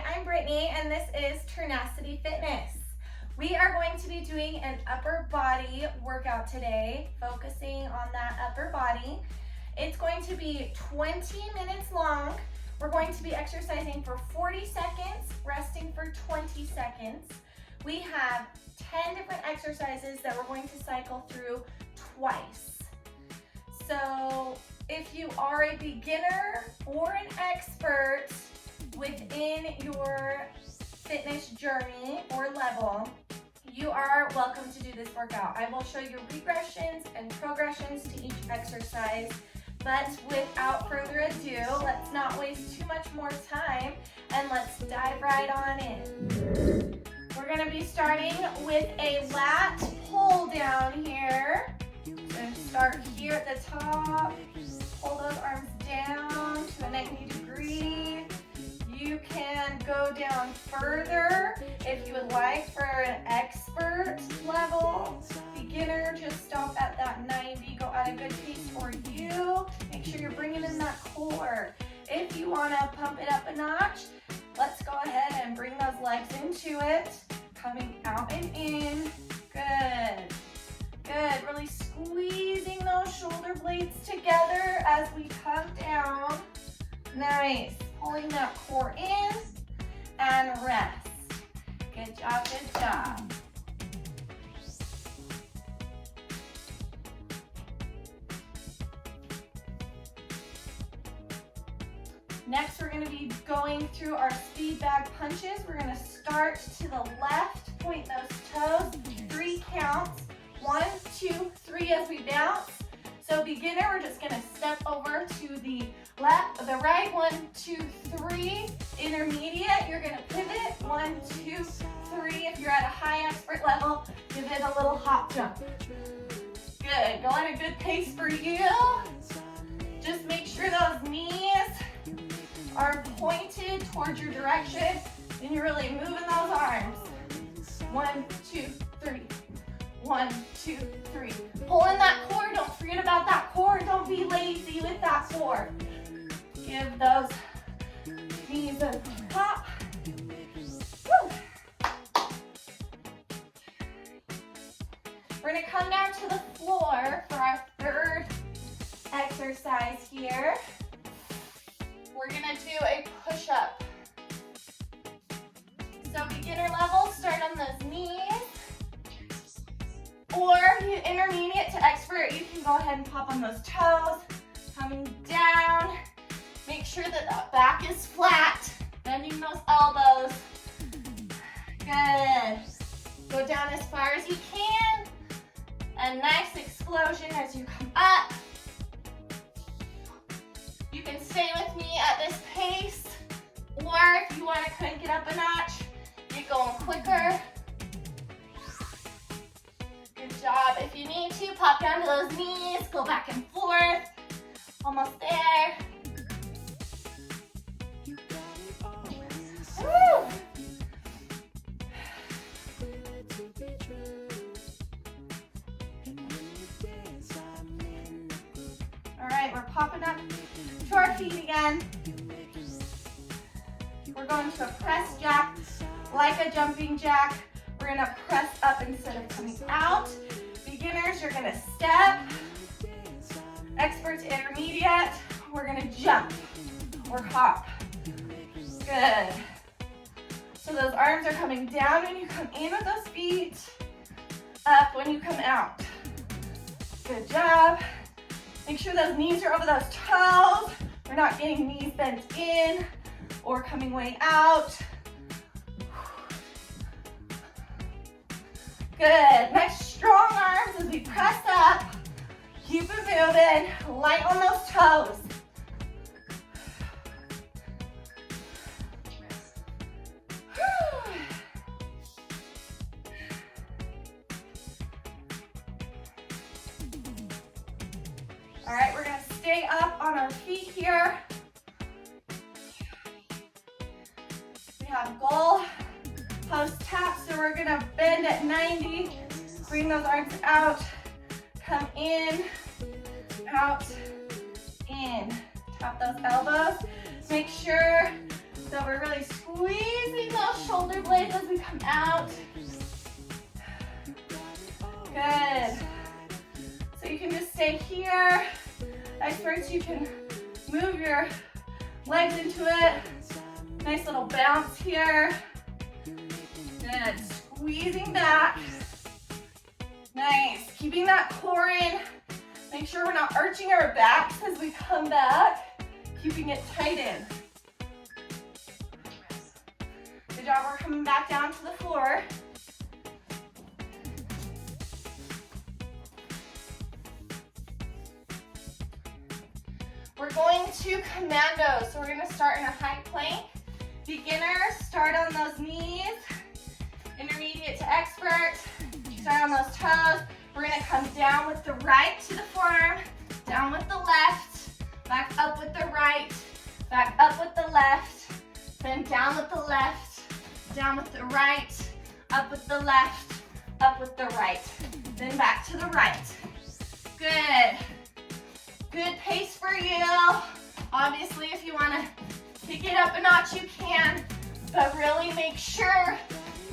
Hi, I'm Brittany, and this is Tenacity Fitness. We are going to be doing an upper body workout today, focusing on that upper body. It's going to be 20 minutes long. We're going to be exercising for 40 seconds, resting for 20 seconds. We have 10 different exercises that we're going to cycle through twice. So if you are a beginner or an expert within your fitness journey or level, you are welcome to do this workout. I will show you regressions and progressions to each exercise, but without further ado, let's not waste too much more time and let's dive right on in. We're going to be starting with a lat pull down here. So start here at the top, pull those arms down to a 90 degree. You can go down further if you would like for an expert level. Beginner, just stop at that 90, go at a good pace for you. Make sure you're bringing in that core. If you want to pump it up a notch, let's go ahead and bring those legs into it. Coming out and in. Good. Good. Really squeezing those shoulder blades together as we come down. Nice. Pulling that core in and rest. Good job, good job. Next, we're going to be going through our speed bag punches. We're going to start to the left, point those toes, 3 counts. 1, 2, 3 as we bounce. So beginner, we're just going to step over to the left, the right, 1, 2, 3. Intermediate, you're going to pivot, 1, 2, 3. If you're at a high expert level, give it a little hop jump. Good, go at a good pace for you. Just make sure those knees are pointed towards your direction and you're really moving those arms. 1, 2, 3. 1, 2, 3. Pull in that core. Don't forget about that core. Don't be lazy with that core. Give those knees a pop. Woo. We're going to come down to the floor for our third exercise here. We're going to do a push-up. So beginner level, start on those knees. Or intermediate to expert, you can go ahead and pop on those toes. Coming down. Make sure that the back is flat. Bending those elbows. Good. Go down as far as you can. A nice explosion as you come up. You can stay with me at this pace. Or if you want to crank it up a notch, you're going quicker. Good job. If you need to, pop down to those knees, go back and forth. Almost there. Woo. All right, we're popping up to our feet again. We're going to a press jack, like a jumping jack. We're going to press up instead of coming out. Beginners, you're going to step. Experts, intermediate, we're going to jump or hop. Good. So those arms are coming down when you come in with those feet, up when you come out. Good job. Make sure those knees are over those toes. We're not getting knees bent in or coming way out. Good. Nice strong arms as we press up. Keep it moving. Light on those toes. All right, we're going to stay up on our feet here. We have goal post tap, so we're going to bend at 90. Bring those arms out. Come in, out, in. Tap those elbows. Make sure that we're really squeezing shoulder blades as we come out. Good. So you can just stay here. Experts, you can move your legs into it. Nice little bounce here. Good. Squeezing back. Nice. Keeping that core in. Make sure we're not arching our backs as we come back. Keeping it tight in. Good job. We're coming back down to the floor. We're going to commando. So we're going to start in a high plank. Beginners, start on those knees. Intermediate to expert, start on those toes. We're going to come down with the right to the forearm, down with the left, back up with the right, back up with the left, then down with the left, down with the right, up with the left, up with the right, then back to the right. Good. Good pace for you. Obviously, if you want to pick it up a notch, you can, but really make sure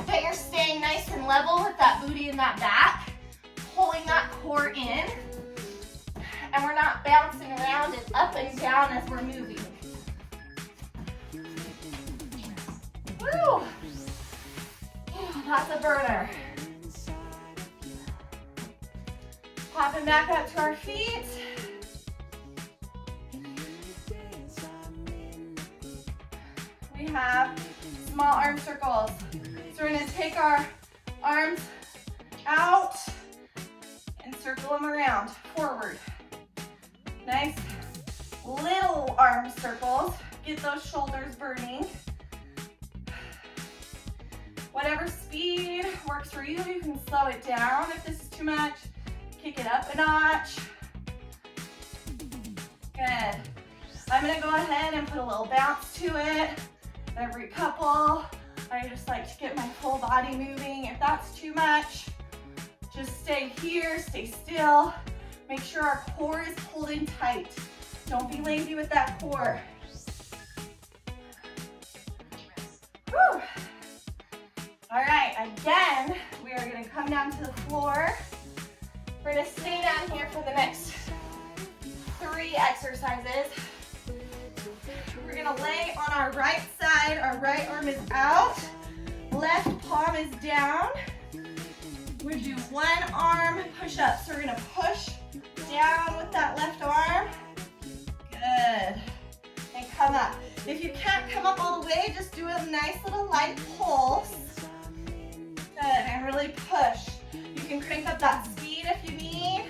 that you're staying nice and level with that booty and that back, pulling that core in, and we're not bouncing around and up and down as we're moving. Woo! That's a burner. Popping back up to our feet. We have small arm circles. So we're going to take our arms out and circle them around, forward. Nice little arm circles. Get those shoulders burning. Whatever speed works for you, you can slow it down if this is too much. Kick it up a notch. Good. I'm going to go ahead and put a little bounce to it every couple. I just like to get my full body moving. If that's too much, just stay here, stay still. Make sure our core is pulled in tight. Don't be lazy with that core. Whew. All right, again, we are gonna come down to the floor. We're gonna stay down here for the next 3 exercises. We're gonna lay on our right side. Our right arm is out. Left palm is down. We're gonna do 1 arm push-up. So we're gonna push down with that left arm. Good. And come up. If you can't come up all the way, just do a nice little light pulse. Good, and really push. You can crank up that speed if you need.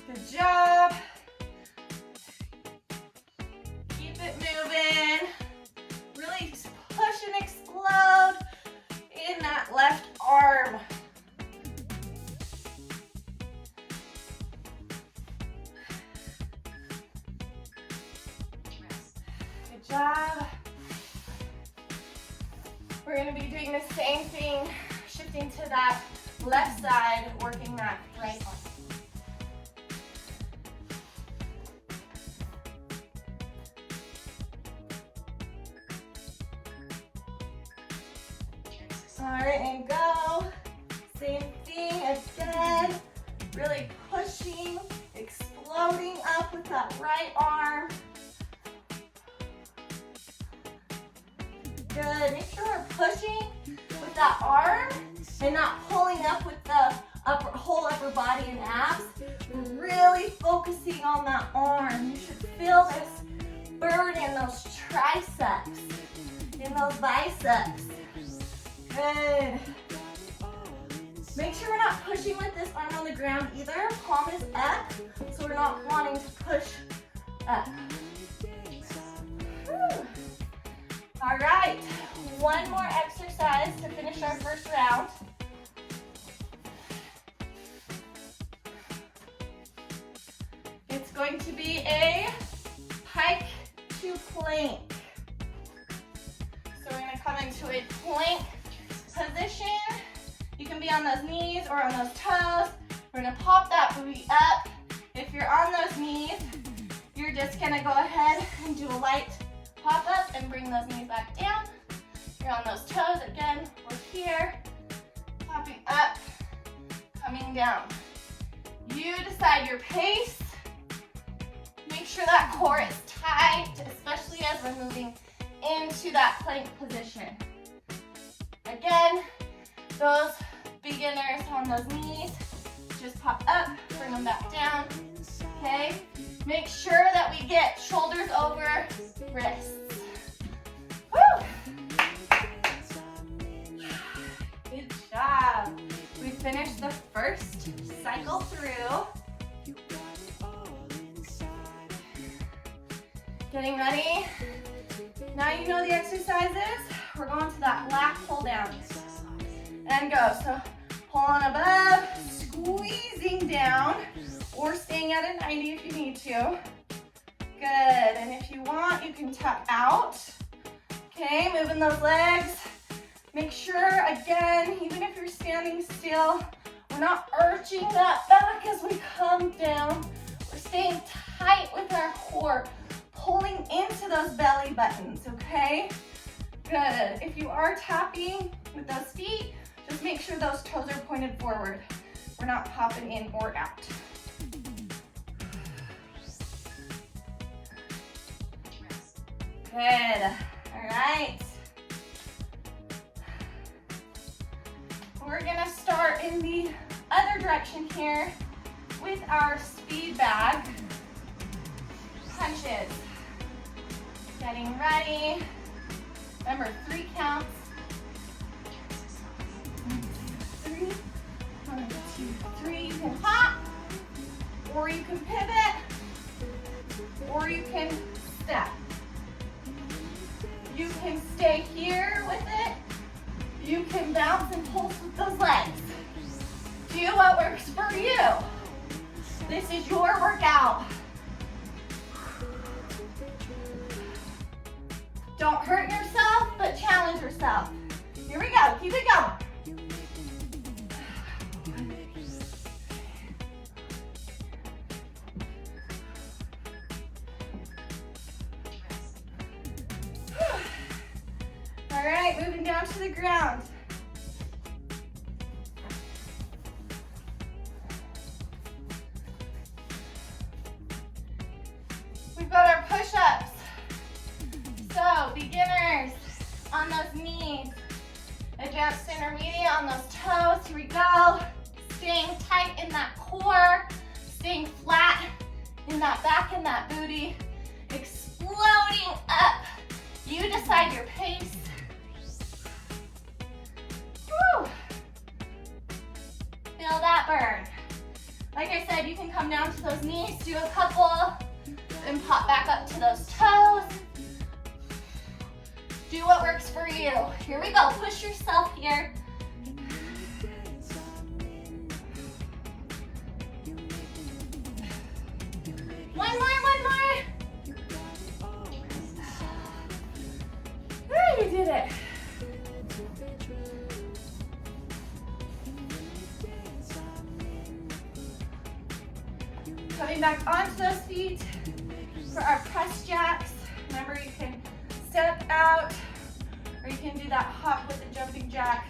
Good job. Keep it moving. Really push and explode in that left arm. Good job. We're going to be doing the same thing, shifting to that left side, working that right arm. All right, and go. Same thing again. Really pushing, exploding up with that right arm. Good. Make sure we're pushing with that arm and not pulling up with the whole upper body and abs. We're really focusing on that arm. You should feel this burn in those triceps, in those biceps. Good. Make sure we're not pushing with this arm on the ground either. Palm is up, so we're not wanting to push up. Whew. All right, 1 more exercise to finish our first round. It's going to be a pike to plank. So we're going to come into a plank position. You can be on those knees or on those toes. We're going to pop that booty up. If you're on those knees, you're just going to go ahead and do a light pop up and and bring those knees back down. You're on those toes. Again, we're here. Popping up, coming down. You decide your pace. Make sure that core is tight, especially as we're moving into that plank position. Again, those beginners on those knees, just pop up, bring them back down, okay? Make sure that we get shoulders over wrists. Woo! Good job. We finished the first cycle through. Getting ready. Now you know the exercises. We're going to that lat pull down. And go. So pulling above, squeezing down, or staying at a 90 if you need to. Good. And if you want, you can tap out. Okay, moving those legs. Make sure, again, even if you're standing still, we're not arching that back as we come down. We're staying tight with our core, pulling into those belly buttons, okay? Good. If you are tapping with those feet, just make sure those toes are pointed forward. We're not popping in or out. Good. All right. We're gonna start in the other direction here with our speed bag punches. Getting ready. Remember, 3 counts. 1, 2, 3. 1, 2, 3. You can hop, or you can pivot, or you can step. You can stay here with it. You can bounce and pulse with those legs. Do what works for you. This is your workout. Don't hurt yourself, but challenge yourself. Here we go. Keep it going. All right, moving down to the ground. We've got our push-ups. So, beginners on those knees. Advanced intermediate on those toes. Here we go. Staying tight in that core. Staying flat in that back and that booty. Exploding up. You decide your pace. Woo. Feel that burn. Like I said, you can come down to those knees, do a couple, and pop back up to those toes. Do what works for you. Here we go. Push yourself here. One more. Woo, you did it. Coming back onto those feet for our press jacks. Remember, you can step out, or you can do that hop with the jumping jack.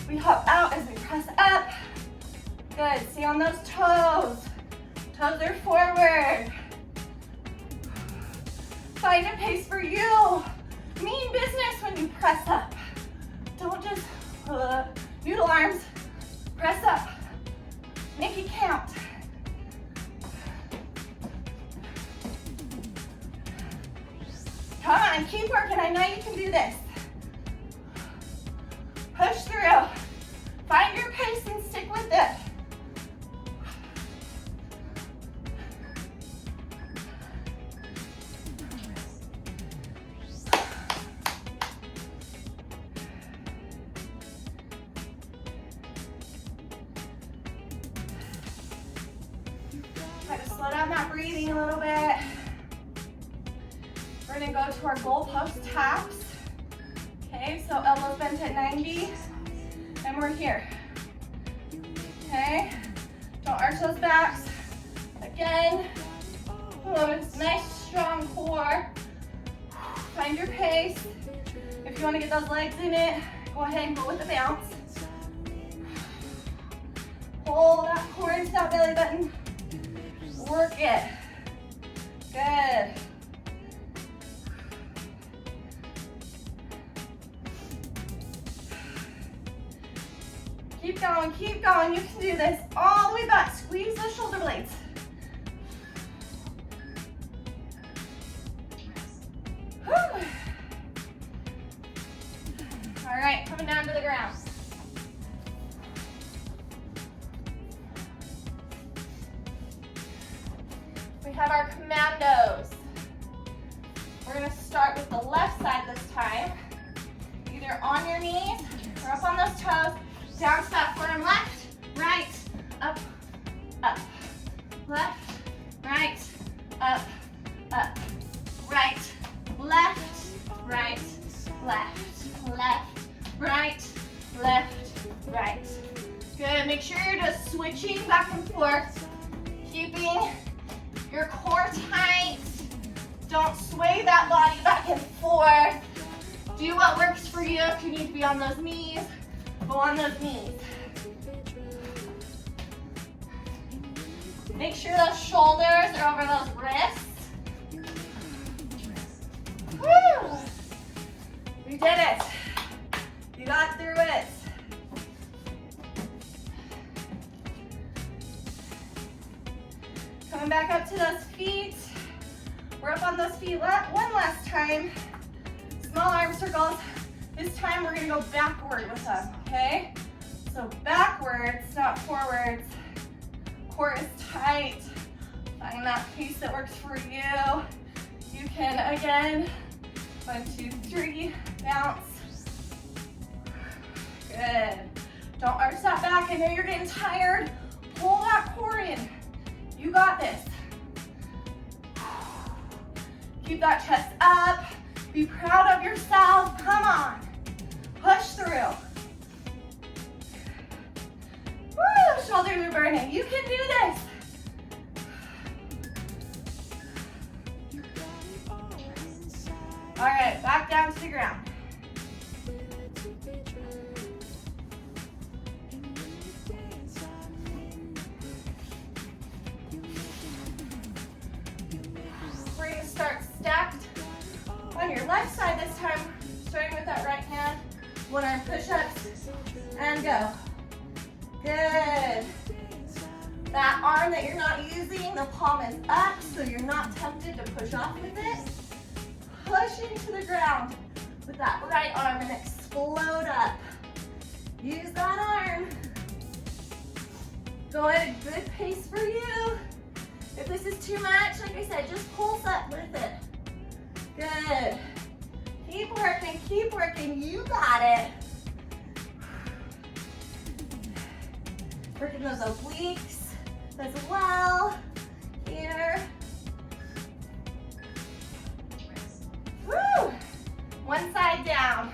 We hop out as we press up. Good, stay on those toes. Toes are forward. Find a pace for you. Mean business when you press up. Don't just noodle arms. Press up. Make it count. Come on, keep working. I know you can do this. Push through. Find your pace and stick with it. Try to slow down that breathing a little bit. We're gonna go to our goalpost taps. Okay, so elbows bent at 90, and we're here. Okay, don't arch those backs. Again, nice strong core. Find Find your pace. If you want to get those legs in it, go ahead and go with the bounce. Pull that core into that belly button. Work it. Good. Keep going, keep going. You can do this all the way back. Squeeze those shoulder blades. Whew. All right, coming down to the ground. We have our commandos. We're gonna start with the left side this time. Either on your knees or up on those toes. Down step, firm left, right, up, up. Left, right, up, up. Right, left, right, left, left, right, left, right. Good, make sure you're just switching back and forth, keeping your core tight. Don't sway that body back and forth. Do what works for you. If you need to be on those knees, go on those knees. Make sure those shoulders are over those wrists. Woo! You did it. You got through it. Coming back up to those feet. We're up on those feet one last time. Small arm circles. This time we're gonna go backward with them, okay? So backwards, not forwards. Core is tight. Find that piece that works for you. You can, again, 1, 2, 3, bounce. Good. Don't arch that back. I know you're getting tired. Pull that core in. You got this. Keep that chest up. Be proud of yourself. Come on. Push through. Woo, shoulders are burning. You can do this. All right, back down to the ground. We're going to start stacked on your left side this time, starting with that right hand. One arm push-ups, and go. Good. That arm that you're not using, the palm is up, so you're not tempted to push off with it. Push into the ground with that right arm and explode up. Use that arm. Go at a good pace for you. If this is too much, like I said, just pulse up with it. Good. Keep working. You got it. Working those obliques as well. Here. Woo! One side down.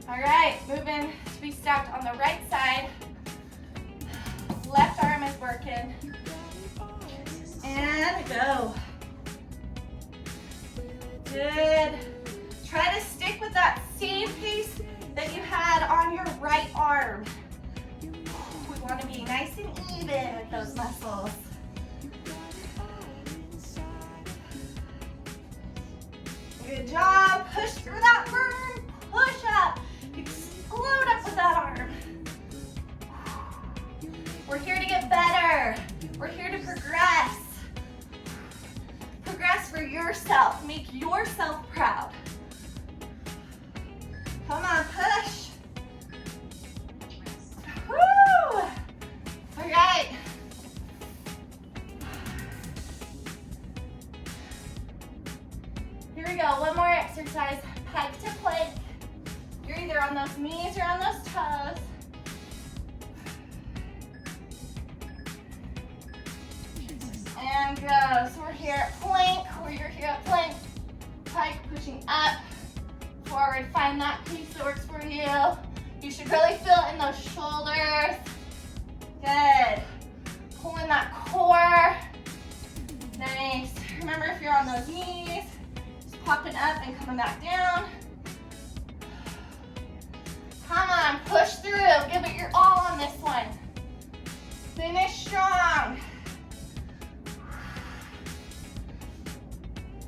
All right, moving to be stacked on the right side. Left arm is working. And go. Good. Try to stick with that same pace that you had on your right arm. We want to be nice and even with those muscles. Good job. Push through that burn. Push up. Explode up with that arm. We're here to get better. We're here to progress. Progress for yourself. Make yourself proud. Come on, push. Woo! All right. Here we go. One more exercise. Pike to plank. You're either on those knees or on those toes. And go. So we're here at plank, or you're here at plank. Pike pushing up, forward. Find that piece that works for you. You should really feel it in those shoulders. Good. Pulling that core. Nice. Remember, if you're on those knees, just popping up and coming back down. Come on, push through. Give it your all on this one. Finish strong.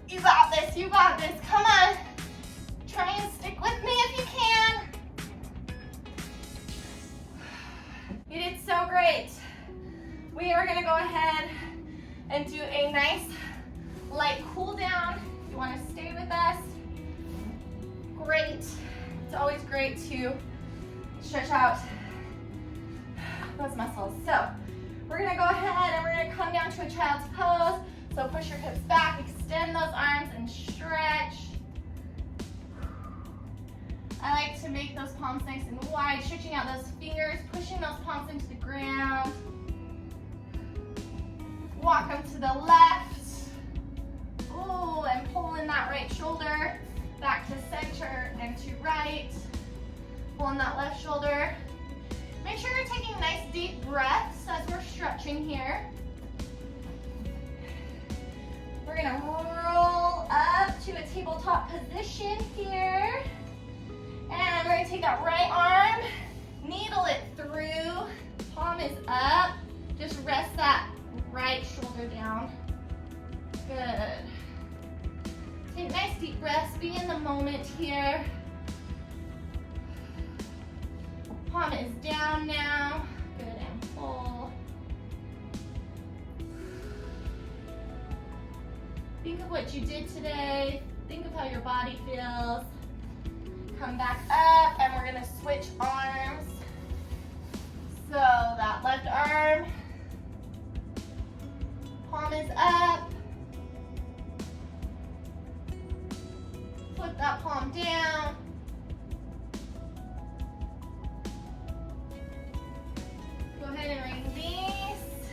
You got this, you got this. Come on. Try and stick with me if you can. You did so great. We are gonna go ahead and do a nice light cool down. If you wanna stay with us, great. It's always great to stretch out those muscles. So we're gonna go ahead and we're gonna come down to a child's pose. So push your hips back, extend those arms and stretch. I like to make those palms nice and wide, stretching out those fingers, pushing those palms into the ground. Walk them to the left. Ooh, and pulling that right shoulder back to center and to right. Pulling that left shoulder. Make sure you're taking nice deep breaths as we're stretching here. We're gonna roll up to a tabletop position here. And we're gonna take that right arm, needle it through, palm is up. Just rest that right shoulder down. Good. Take nice deep breaths, be in the moment here. Palm is down now. Good, and pull. Think of what you did today. Think of how your body feels. Come back up, and we're gonna switch arms. So that left arm, palm is up. Flip that palm down. Go ahead and release.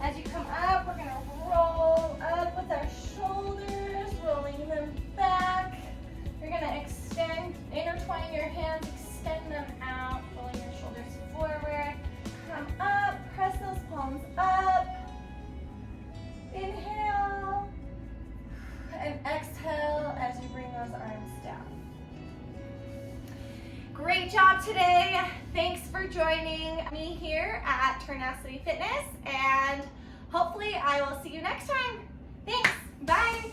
As you come up, we're gonna roll up with our shoulders, rolling them back. You're gonna extend, intertwine your hands, extend them out, rolling your shoulders forward. Come up, press those palms up. Inhale. And exhale as you bring those arms down. Great job today. Thanks for joining me here at Tenacity Fitness, and hopefully I will see you next time. Thanks. Bye.